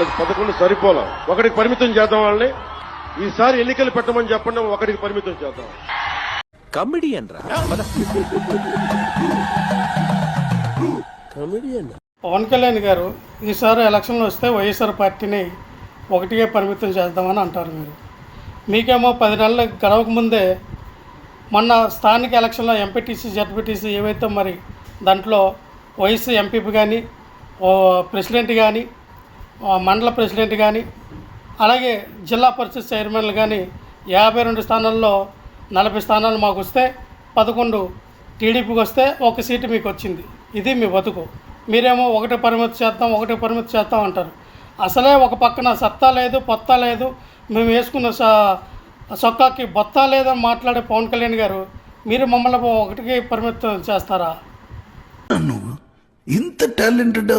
వాళ్ళకి 11 సరిపోలా, ఒకటికి పరిమితం చేద్దాం వాళ్ళని. ఈసారి ఎన్నికలు పెట్టమని చెప్పండి, ఒకటికి పరిమితం చేద్దాం. కమిడియన్ రా కమిడియన్. పవన్ కళ్యాణ్ గారు ఈసారి ఎలక్షన్లు వస్తే వైఎస్ఆర్ పార్టీని ఒకటికే పరిమితం చేద్దామని అంటారు. మీకేమో 10 నెలలు గడవక ముందే మొన్న స్థానిక ఎలక్షన్లో ఎంపీటీసీ జడ్పీటీసీ ఏవైతే మరి దాంట్లో వైఎస్ ఎంపీపీ కానీ, ప్రెసిడెంట్ కానీ, మండల ప్రెసిడెంట్ కానీ, అలాగే జిల్లా పరిషత్ చైర్మన్లు కానీ 52 స్థానాల్లో 40 స్థానాలు మాకు వస్తే 11 టీడీపీకి వస్తే 1 సీటు మీకు వచ్చింది. ఇది మీ బతుకు. మీరేమో ఒకటి పరిమితి చేద్దాం అంటారు. అసలే ఒక పక్కన సత్తా లేదు, పొత్తా లేదు, మేము వేసుకున్న సొక్కాకి బొత్తా లేదని మాట్లాడే పవన్ కళ్యాణ్ గారు మీరు మమ్మల్ని ఒకటికి పరిమితం చేస్తారా? ఇంత టాలెంటెడ్